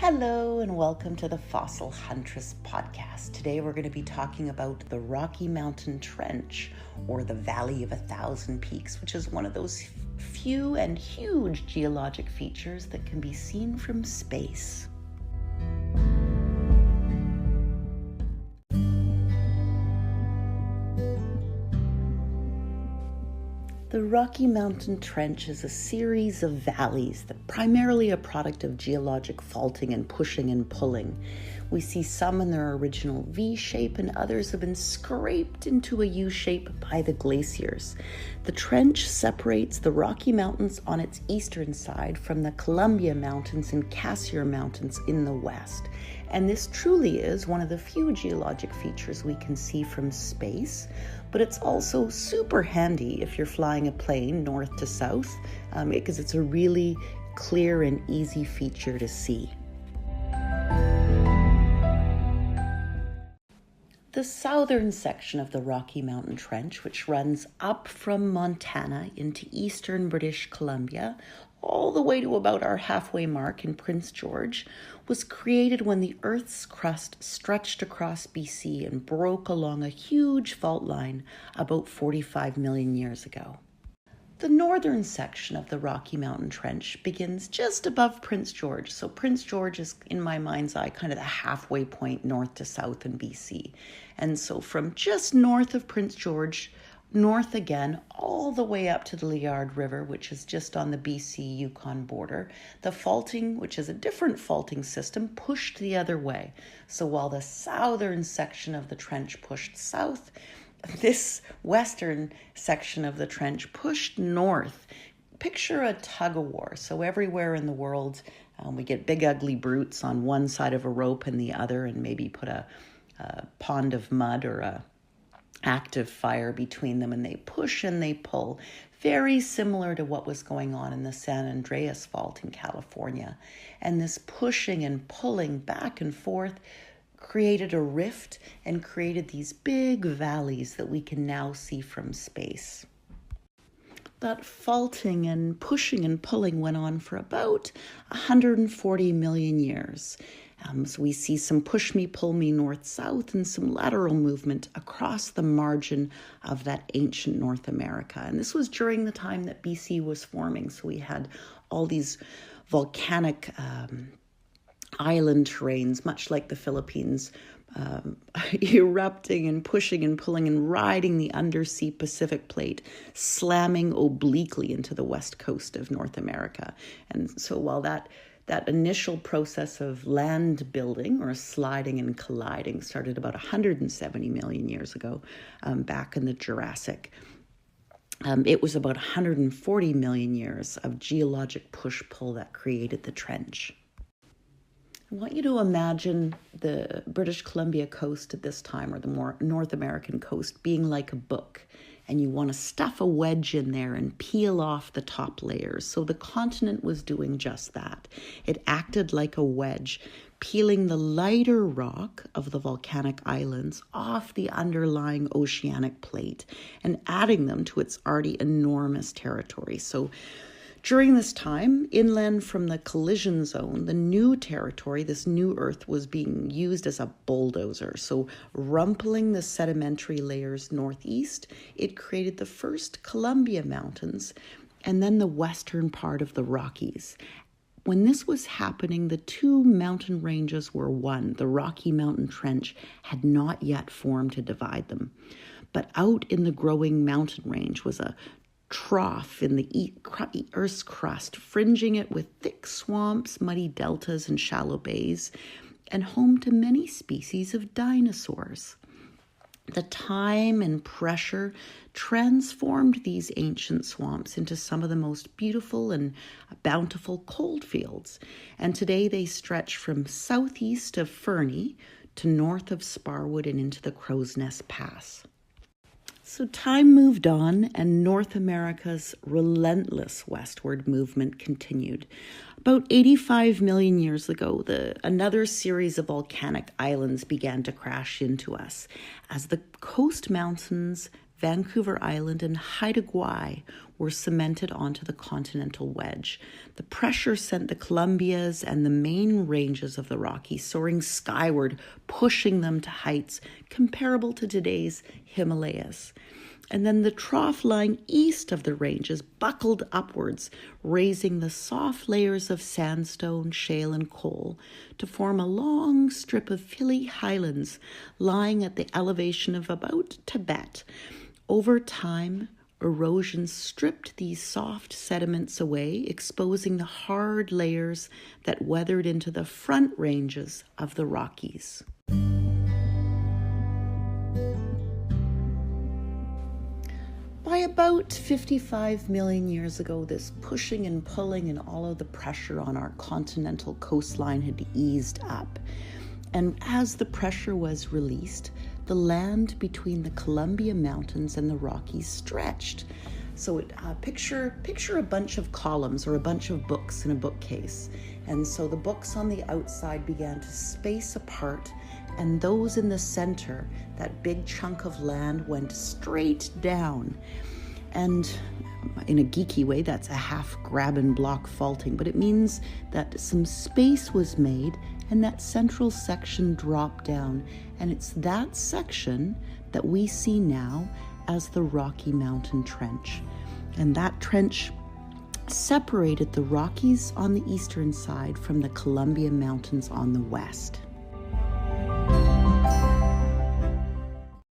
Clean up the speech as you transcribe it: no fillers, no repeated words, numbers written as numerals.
Hello and welcome to the Fossil Huntress podcast. Today we're going to be talking about the Rocky Mountain Trench, or the Valley of 1,000 Peaks, which is one of those few and huge geologic features that can be seen from space. The Rocky Mountain Trench is a series of valleys that primarily a product of geologic faulting and pushing and pulling. We see some in their original V shape and others have been scraped into a U shape by the glaciers. The trench separates the Rocky Mountains on its eastern side from the Columbia Mountains and Cassiar Mountains in the west. And this truly is one of the few geologic features we can see from space, but it's also super handy if you're flying a plane north to south, because it's a really clear and easy feature to see. The southern section of the Rocky Mountain Trench, which runs up from Montana into eastern British Columbia, all the way to about our halfway mark in Prince George, was created when the Earth's crust stretched across BC and broke along a huge fault line about 45 million years ago. The northern section of the Rocky Mountain Trench begins just above Prince George. So Prince George is, in my mind's eye, kind of the halfway point north to south in BC. And so from just north of Prince George, north again, all the way up to the Liard River, which is just on the BC-Yukon border, the faulting, which is a different faulting system, pushed the other way. So while the southern section of the trench pushed south, this western section of the trench pushed north. Picture a tug-of-war. So everywhere in the world, we get big ugly brutes on one side of a rope and the other, and maybe put a pond of mud or a active fire between them, and they push and they pull. Very similar to what was going on in the San Andreas Fault in California. And this pushing and pulling back and forth created a rift and created these big valleys that we can now see from space. That faulting and pushing and pulling went on for about 140 million years. So we see some push me, pull me north-south and some lateral movement across the margin of that ancient North America. And this was during the time that BC was forming. So we had all these volcanic island terrains, much like the Philippines, erupting and pushing and pulling and riding the undersea Pacific plate, slamming obliquely into the west coast of North America. And so while that initial process of land building or sliding and colliding started about 170 million years ago, back in the Jurassic, it was about 140 million years of geologic push-pull that created the trench. I want you to imagine the British Columbia coast at this time, or the more North American coast, being like a book. And you want to stuff a wedge in there and peel off the top layers. So the continent was doing just that. It acted like a wedge, peeling the lighter rock of the volcanic islands off the underlying oceanic plate and adding them to its already enormous territory. So during this time, inland from the collision zone, the new territory, this new Earth, was being used as a bulldozer. So rumpling the sedimentary layers northeast, it created the first Columbia Mountains and then the western part of the Rockies. When this was happening, the two mountain ranges were one. The Rocky Mountain Trench had not yet formed to divide them. But out in the growing mountain range was a trough in the Earth's crust, fringing it with thick swamps, muddy deltas, and shallow bays, and home to many species of dinosaurs. The time and pressure transformed these ancient swamps into some of the most beautiful and bountiful cold fields, and today they stretch from southeast of Fernie to north of Sparwood and into the Crow's Nest Pass. So time moved on, and North America's relentless westward movement continued. About 85 million years ago, another series of volcanic islands began to crash into us as the coast mountains Vancouver Island, and Haida Gwaii were cemented onto the continental wedge. The pressure sent the Columbias and the main ranges of the Rockies soaring skyward, pushing them to heights comparable to today's Himalayas. And then the trough lying east of the ranges buckled upwards, raising the soft layers of sandstone, shale, and coal to form a long strip of hilly highlands lying at the elevation of about Tibet. Over time, erosion stripped these soft sediments away, exposing the hard layers that weathered into the front ranges of the Rockies. By about 55 million years ago, this pushing and pulling and all of the pressure on our continental coastline had eased up. And as the pressure was released, the land between the Columbia Mountains and the Rockies stretched. So picture a bunch of columns or a bunch of books in a bookcase. And so the books on the outside began to space apart, and those in the center, that big chunk of land, went straight down. And in a geeky way, that's a half graben block faulting, but it means that some space was made and that central section dropped down. And it's that section that we see now as the Rocky Mountain Trench. And that trench separated the Rockies on the eastern side from the Columbia Mountains on the west.